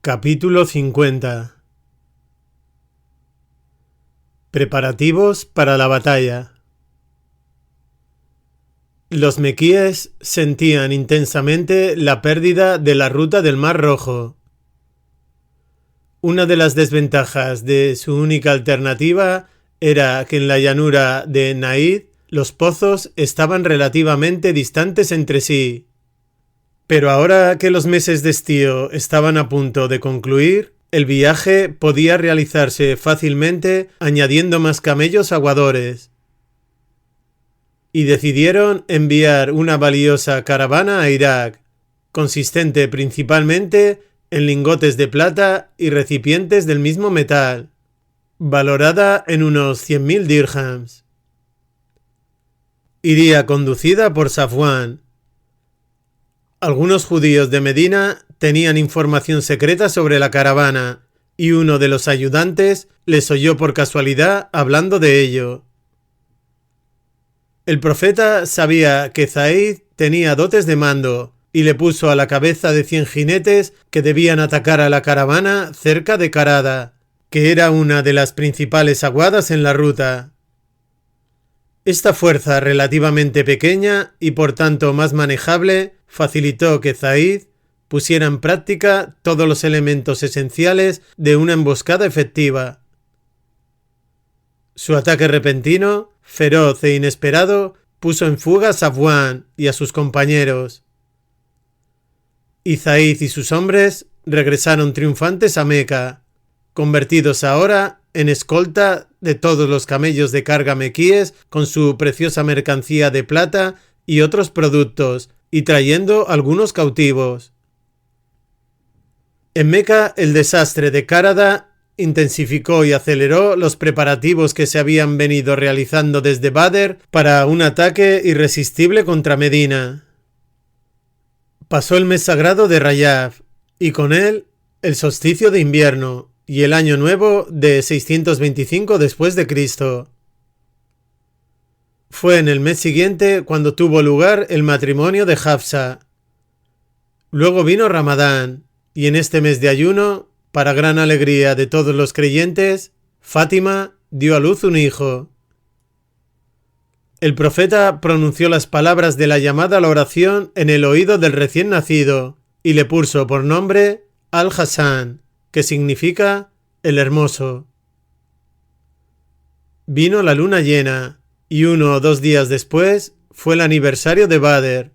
Capítulo 50. Preparativos para la batalla. Los mequíes sentían intensamente la pérdida de la ruta del Mar Rojo. Una de las desventajas de su única alternativa era que en la llanura de Naid los pozos estaban relativamente distantes entre sí. Pero ahora que los meses de estío estaban a punto de concluir, el viaje podía realizarse fácilmente añadiendo más camellos aguadores. Y decidieron enviar una valiosa caravana a Irak, consistente principalmente en lingotes de plata y recipientes del mismo metal, valorada en unos 100.000 dirhams. Iría conducida por Safwan. Algunos judíos de Medina tenían información secreta sobre la caravana, y uno de los ayudantes les oyó por casualidad hablando de ello. El profeta sabía que Zaid tenía dotes de mando, y le puso a la cabeza de 100 jinetes que debían atacar a la caravana cerca de Karada, que era una de las principales aguadas en la ruta. Esta fuerza relativamente pequeña y por tanto más manejable facilitó que Zaid pusiera en práctica todos los elementos esenciales de una emboscada efectiva. Su ataque repentino, feroz e inesperado puso en fuga a Safwan y a sus compañeros. Y Zaid y sus hombres regresaron triunfantes a Meca, convertidos ahora en escolta de todos los camellos de carga mequíes con su preciosa mercancía de plata y otros productos, y trayendo algunos cautivos. En Meca el desastre de Karada intensificó y aceleró los preparativos que se habían venido realizando desde Badr para un ataque irresistible contra Medina. Pasó el mes sagrado de Rayab, y con él el solsticio de invierno y el año nuevo de 625 después de Cristo. Fue en el mes siguiente cuando tuvo lugar el matrimonio de Hafsa. Luego vino Ramadán, y en este mes de ayuno, para gran alegría de todos los creyentes, Fátima dio a luz un hijo. El profeta pronunció las palabras de la llamada a la oración en el oído del recién nacido, y le puso por nombre Al-Hassan, que significa el hermoso. Vino la luna llena, y 1 o 2 días después fue el aniversario de Badr.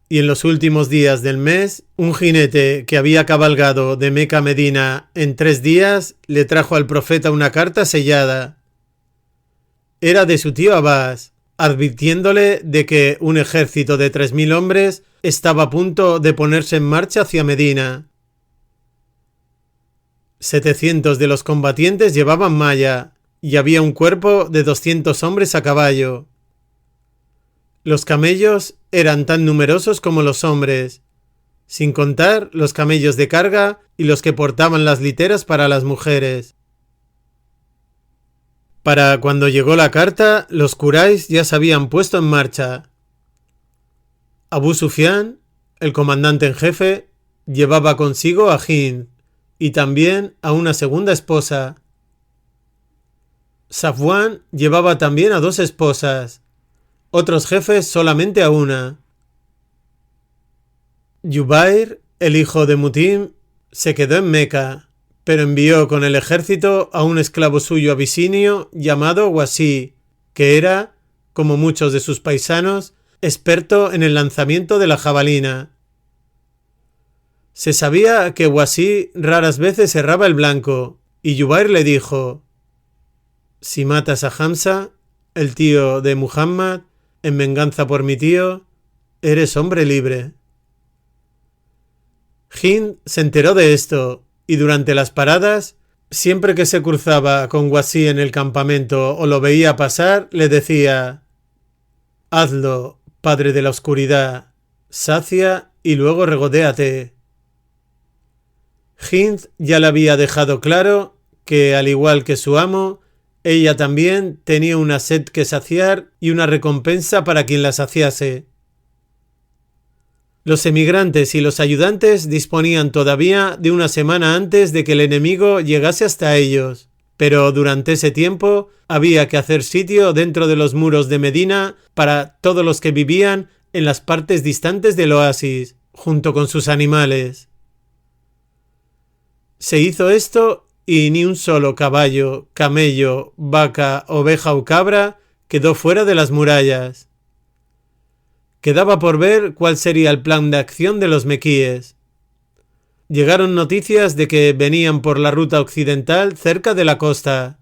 Y en los últimos días del mes, un jinete que había cabalgado de Meca a Medina en 3 días le trajo al profeta una carta sellada. Era de su tío Abbas, advirtiéndole de que un ejército de 3.000 hombres estaba a punto de ponerse en marcha hacia Medina. 700 de los combatientes llevaban malla, y había un cuerpo de 200 hombres a caballo. Los camellos eran tan numerosos como los hombres, sin contar los camellos de carga y los que portaban las literas para las mujeres. Para cuando llegó la carta, los Quraysh ya se habían puesto en marcha. Abu Sufyan, el comandante en jefe, llevaba consigo a Hind y también a una segunda esposa. Safwan llevaba también a 2 esposas, otros jefes solamente a una. Yubair, el hijo de Mutim, se quedó en Meca, pero envió con el ejército a un esclavo suyo abisinio llamado Wasi, que era, como muchos de sus paisanos, experto en el lanzamiento de la jabalina. Se sabía que Wasi raras veces erraba el blanco, y Yubair le dijo: si matas a Hamza, el tío de Muhammad, en venganza por mi tío, eres hombre libre. Hind se enteró de esto, y durante las paradas, siempre que se cruzaba con Wasi en el campamento o lo veía pasar, le decía: hazlo, padre de la oscuridad, sacia y luego regodéate. Hind ya le había dejado claro que, al igual que su amo, ella también tenía una sed que saciar y una recompensa para quien la saciase. Los emigrantes y los ayudantes disponían todavía de una semana antes de que el enemigo llegase hasta ellos, pero durante ese tiempo había que hacer sitio dentro de los muros de Medina para todos los que vivían en las partes distantes del oasis, junto con sus animales. Se hizo esto y ni un solo caballo, camello, vaca, oveja o cabra quedó fuera de las murallas. Quedaba por ver cuál sería el plan de acción de los mequíes. Llegaron noticias de que venían por la ruta occidental cerca de la costa.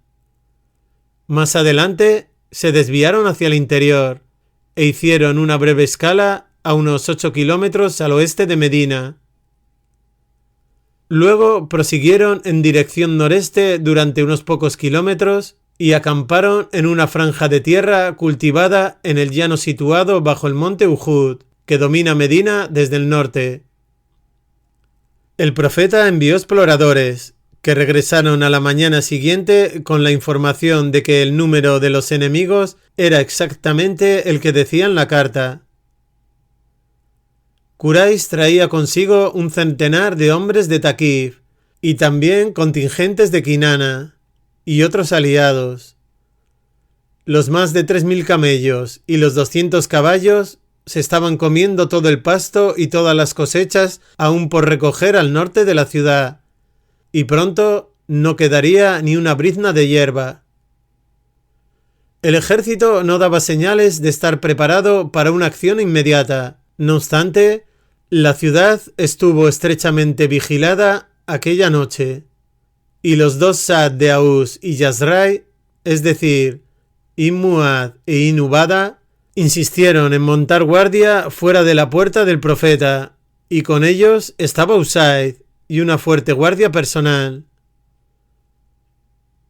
Más adelante se desviaron hacia el interior e hicieron una breve escala a unos 8 kilómetros al oeste de Medina. Luego prosiguieron en dirección noreste durante unos pocos kilómetros y acamparon en una franja de tierra cultivada en el llano situado bajo el monte Uhud, que domina Medina desde el norte. El profeta envió exploradores, que regresaron a la mañana siguiente con la información de que el número de los enemigos era exactamente el que decía en la carta. Quraysh traía consigo un centenar de hombres de Thaqif y también contingentes de Kinana y otros aliados. Los más de 3.000 camellos y los 200 caballos se estaban comiendo todo el pasto y todas las cosechas aún por recoger al norte de la ciudad, y pronto no quedaría ni una brizna de hierba. El ejército no daba señales de estar preparado para una acción inmediata. No obstante, la ciudad estuvo estrechamente vigilada aquella noche, y los dos Sa'd de Aus y Yazrai, es decir, Mu'adh e Ubada, insistieron en montar guardia fuera de la puerta del profeta, y con ellos estaba Usaid y una fuerte guardia personal.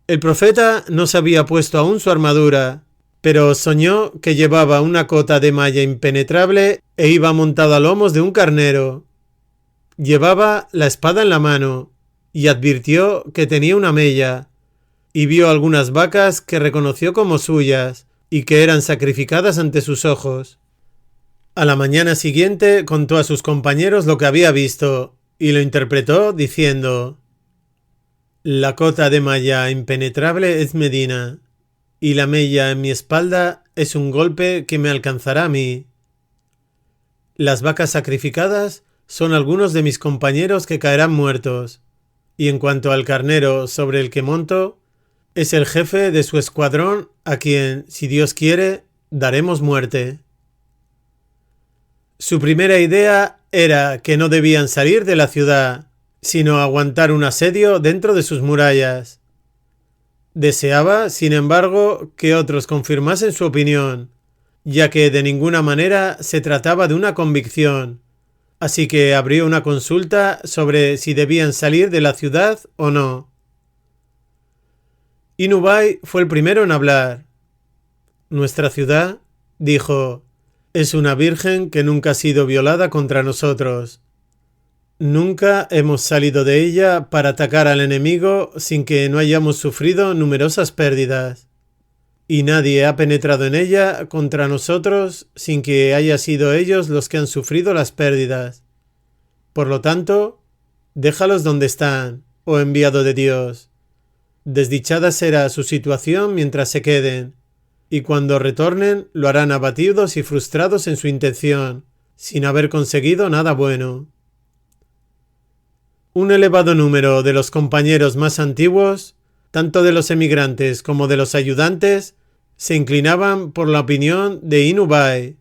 El profeta no se había puesto aún su armadura, pero soñó que llevaba una cota de malla impenetrable e iba montado a lomos de un carnero. Llevaba la espada en la mano y advirtió que tenía una mella, y vio algunas vacas que reconoció como suyas y que eran sacrificadas ante sus ojos. A la mañana siguiente contó a sus compañeros lo que había visto y lo interpretó diciendo: «La cota de malla impenetrable es Medina, y la mella en mi espalda es un golpe que me alcanzará a mí. Las vacas sacrificadas son algunos de mis compañeros que caerán muertos, y en cuanto al carnero sobre el que monto, es el jefe de su escuadrón a quien, si Dios quiere, daremos muerte». Su primera idea era que no debían salir de la ciudad, sino aguantar un asedio dentro de sus murallas. Deseaba, sin embargo, que otros confirmasen su opinión, ya que de ninguna manera se trataba de una convicción, así que abrió una consulta sobre si debían salir de la ciudad o no. Inubai fue el primero en hablar. «Nuestra ciudad», dijo, «es una virgen que nunca ha sido violada contra nosotros. Nunca hemos salido de ella para atacar al enemigo sin que no hayamos sufrido numerosas pérdidas. Y nadie ha penetrado en ella contra nosotros sin que haya sido ellos los que han sufrido las pérdidas. Por lo tanto, déjalos donde están, oh enviado de Dios. Desdichada será su situación mientras se queden, y cuando retornen lo harán abatidos y frustrados en su intención, sin haber conseguido nada bueno». Un elevado número de los compañeros más antiguos, tanto de los emigrantes como de los ayudantes, se inclinaban por la opinión de Inubai.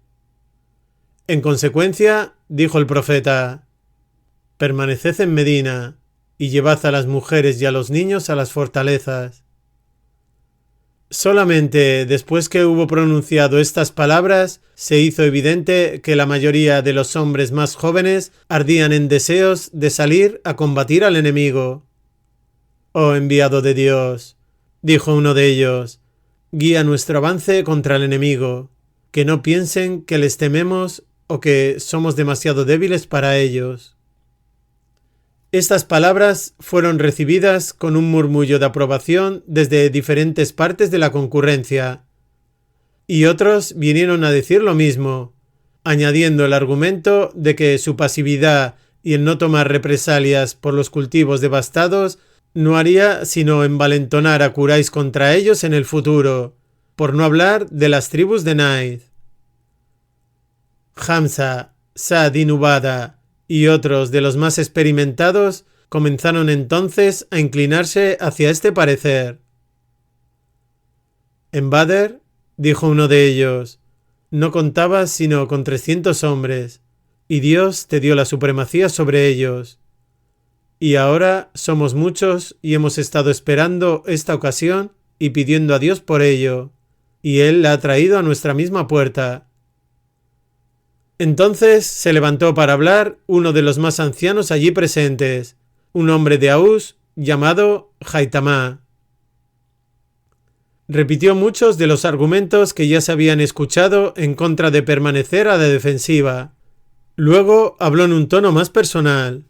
En consecuencia, dijo el profeta: «Permaneced en Medina y llevad a las mujeres y a los niños a las fortalezas». Solamente después que hubo pronunciado estas palabras, se hizo evidente que la mayoría de los hombres más jóvenes ardían en deseos de salir a combatir al enemigo. «Oh enviado de Dios», dijo uno de ellos, «guía nuestro avance contra el enemigo, que no piensen que les tememos o que somos demasiado débiles para ellos». Estas palabras fueron recibidas con un murmullo de aprobación desde diferentes partes de la concurrencia, y otros vinieron a decir lo mismo, añadiendo el argumento de que su pasividad y el no tomar represalias por los cultivos devastados no haría sino envalentonar a Quraysh contra ellos en el futuro, por no hablar de las tribus de Najd. Hamza, Sa'd ibn Ubada y otros de los más experimentados comenzaron entonces a inclinarse hacia este parecer. En Badr, dijo uno de ellos, no contabas sino con 300 hombres, y Dios te dio la supremacía sobre ellos. Y ahora somos muchos y hemos estado esperando esta ocasión y pidiendo a Dios por ello, y Él la ha traído a nuestra misma puerta. Entonces se levantó para hablar uno de los más ancianos allí presentes, un hombre de Aus llamado Haytamá. Repitió muchos de los argumentos que ya se habían escuchado en contra de permanecer a la defensiva. Luego habló en un tono más personal.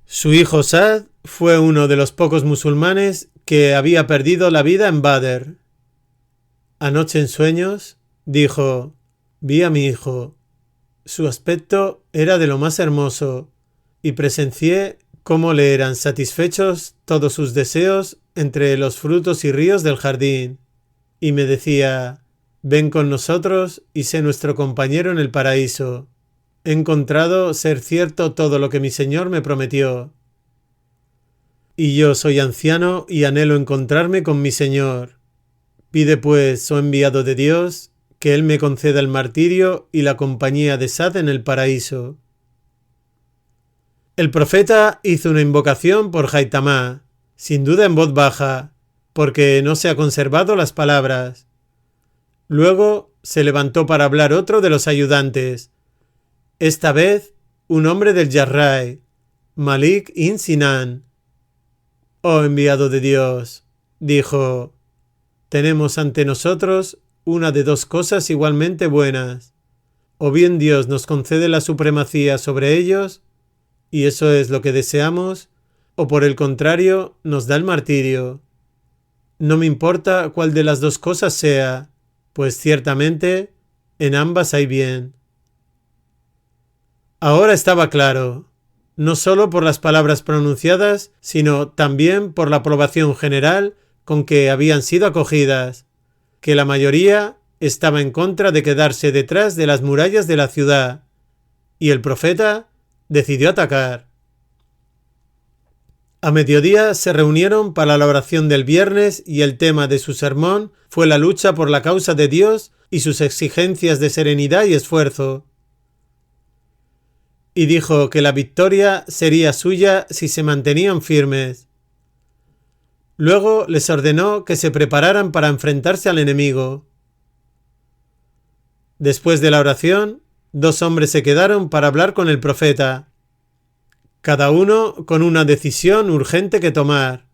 Su hijo Sa'd fue uno de los pocos musulmanes que había perdido la vida en Badr. Anoche en sueños, dijo, vi a mi hijo. Su aspecto era de lo más hermoso, y presencié cómo le eran satisfechos todos sus deseos entre los frutos y ríos del jardín, y me decía, ven con nosotros y sé nuestro compañero en el paraíso. He encontrado ser cierto todo lo que mi Señor me prometió. Y yo soy anciano y anhelo encontrarme con mi Señor. Pide pues, oh enviado de Dios, que Él me conceda el martirio y la compañía de Sa'd en el paraíso. El profeta hizo una invocación por Haytamá, sin duda en voz baja, porque no se ha conservado las palabras. Luego se levantó para hablar otro de los ayudantes, esta vez un hombre del Jarrah, Malik ibn Sinan. Oh enviado de Dios, dijo, tenemos ante nosotros una de dos cosas igualmente buenas. O bien Dios nos concede la supremacía sobre ellos, y eso es lo que deseamos, o por el contrario nos da el martirio. No me importa cuál de las dos cosas sea, pues ciertamente en ambas hay bien. Ahora estaba claro, no solo por las palabras pronunciadas, sino también por la aprobación general con que habían sido acogidas, que la mayoría estaba en contra de quedarse detrás de las murallas de la ciudad, y el profeta decidió atacar. A mediodía se reunieron para la oración del viernes y el tema de su sermón fue la lucha por la causa de Dios y sus exigencias de serenidad y esfuerzo. Y dijo que la victoria sería suya si se mantenían firmes. Luego les ordenó que se prepararan para enfrentarse al enemigo. Después de la oración, 2 hombres se quedaron para hablar con el profeta, cada uno con una decisión urgente que tomar.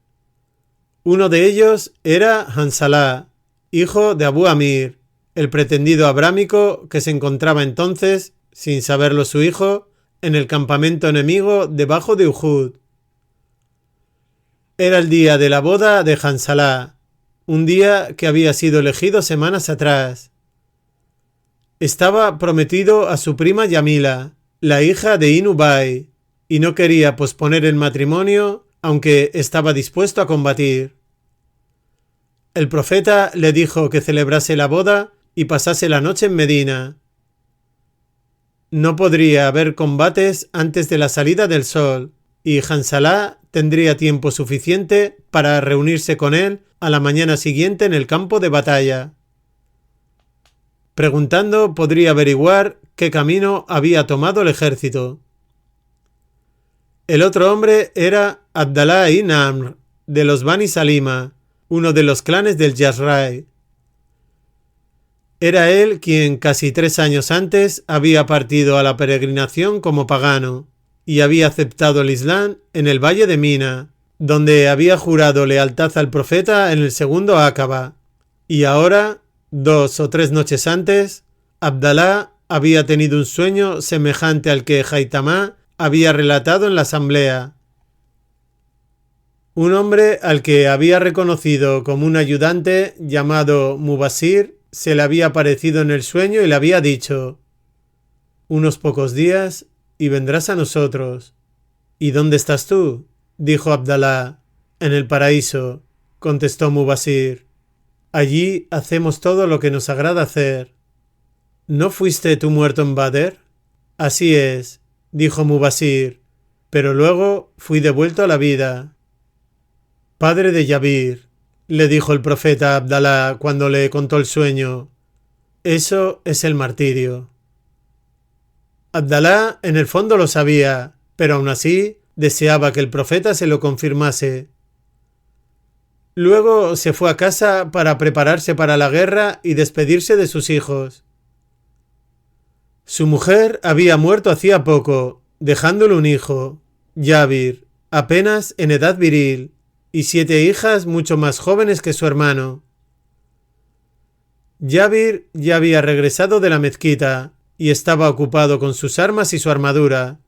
Uno de ellos era Hansalá, hijo de Abu Amir, el pretendido abrámico que se encontraba entonces, sin saberlo su hijo, en el campamento enemigo debajo de Uhud. Era el día de la boda de Hansalá, un día que había sido elegido semanas atrás. Estaba prometido a su prima Yamila, la hija de Inubay, y no quería posponer el matrimonio, aunque estaba dispuesto a combatir. El profeta le dijo que celebrase la boda y pasase la noche en Medina. No podría haber combates antes de la salida del sol, y Hansalá tendría tiempo suficiente para reunirse con él a la mañana siguiente en el campo de batalla. Preguntando podría averiguar qué camino había tomado el ejército. El otro hombre era Abdalá ibn Amr, de los Bani Salima, uno de los clanes del Jarrah. Era él quien casi 3 años antes había partido a la peregrinación como pagano y había aceptado el Islam en el valle de Mina, donde había jurado lealtad al profeta en el segundo Aqaba. Y ahora, 2 o 3 noches antes, Abdalá había tenido un sueño semejante al que Haytamá había relatado en la asamblea. Un hombre al que había reconocido como un ayudante llamado Mubasir se le había aparecido en el sueño y le había dicho: unos pocos días y vendrás a nosotros. ¿Y dónde estás tú?, dijo Abdalá. En el paraíso, contestó Mubasir. Allí hacemos todo lo que nos agrada hacer. ¿No fuiste tú muerto en Badr? Así es, dijo Mubasir, pero luego fui devuelto a la vida. Padre de Yabir, le dijo el profeta a Abdalá cuando le contó el sueño, eso es el martirio. Abdalá en el fondo lo sabía, pero aún así deseaba que el profeta se lo confirmase. Luego se fue a casa para prepararse para la guerra y despedirse de sus hijos. Su mujer había muerto hacía poco, dejándole un hijo, Yabir, apenas en edad viril, y 7 hijas mucho más jóvenes que su hermano. Yabir ya había regresado de la mezquita y estaba ocupado con sus armas y su armadura.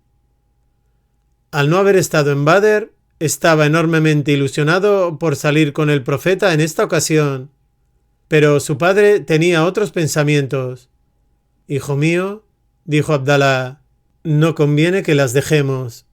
Al no haber estado en Badr, estaba enormemente ilusionado por salir con el profeta en esta ocasión, pero su padre tenía otros pensamientos. Hijo mío, dijo Abdalá, no conviene que las dejemos.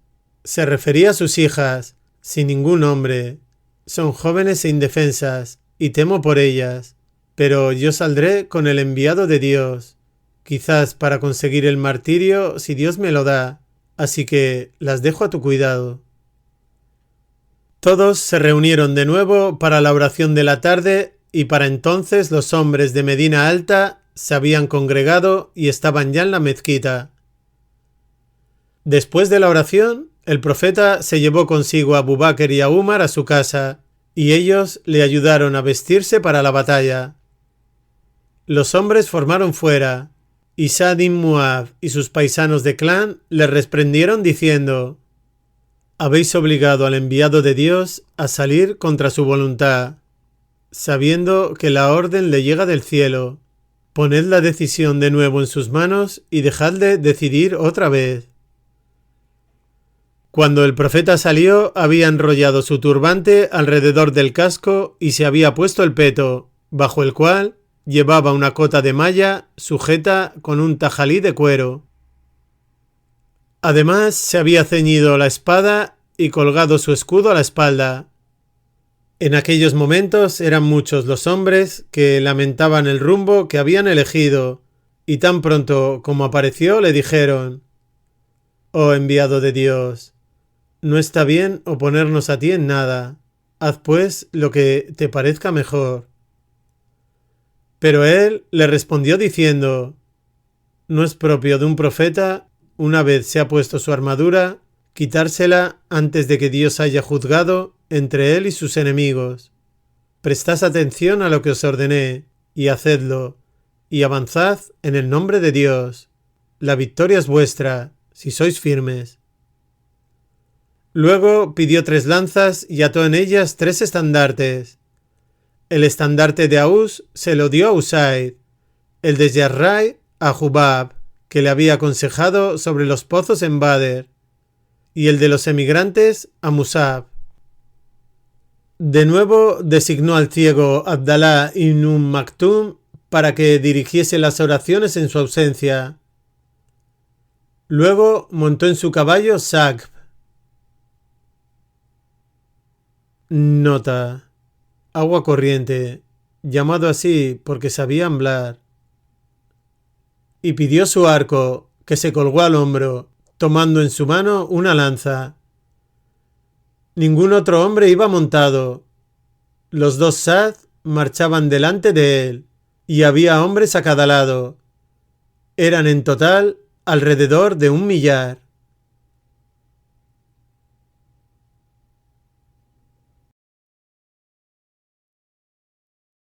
Se refería a sus hijas, sin ningún hombre. Son jóvenes e indefensas, y temo por ellas, pero yo saldré con el enviado de Dios, quizás para conseguir el martirio si Dios me lo da, así que las dejo a tu cuidado. Todos se reunieron de nuevo para la oración de la tarde y para entonces los hombres de Medina Alta se habían congregado y estaban ya en la mezquita. Después de la oración, el profeta se llevó consigo a Abu Bakr y a Umar a su casa y ellos le ayudaron a vestirse para la batalla. Los hombres formaron fuera y Sa'd ibn Mu'adh y sus paisanos de clan le reprendieron diciendo: habéis obligado al enviado de Dios a salir contra su voluntad, sabiendo que la orden le llega del cielo. Poned la decisión de nuevo en sus manos y dejadle decidir otra vez. Cuando el profeta salió, había enrollado su turbante alrededor del casco y se había puesto el peto, bajo el cual llevaba una cota de malla sujeta con un tajalí de cuero. Además, se había ceñido la espada y colgado su escudo a la espalda. En aquellos momentos eran muchos los hombres que lamentaban el rumbo que habían elegido, y tan pronto como apareció le dijeron: «Oh enviado de Dios, no está bien oponernos a ti en nada. Haz pues lo que te parezca mejor». Pero él le respondió diciendo: «No es propio de un profeta, una vez se ha puesto su armadura, quitársela antes de que Dios haya juzgado entre él y sus enemigos. Prestad atención a lo que os ordené, y hacedlo, y avanzad en el nombre de Dios. La victoria es vuestra, si sois firmes». Luego pidió 3 lanzas y ató en ellas 3 estandartes. El estandarte de Aus se lo dio a Usaid, el de Yarrai a Jubab, que le había aconsejado sobre los pozos en Badr, y el de los emigrantes a Musab. De nuevo designó al ciego Abdalá ibn Maktum para que dirigiese las oraciones en su ausencia. Luego montó en su caballo Saqb. Nota: agua corriente, llamado así porque sabía hablar. Y pidió su arco, que se colgó al hombro, tomando en su mano una lanza. Ningún otro hombre iba montado. Los 2 Sa'd marchaban delante de él, y había hombres a cada lado. Eran en total alrededor de 1 millar.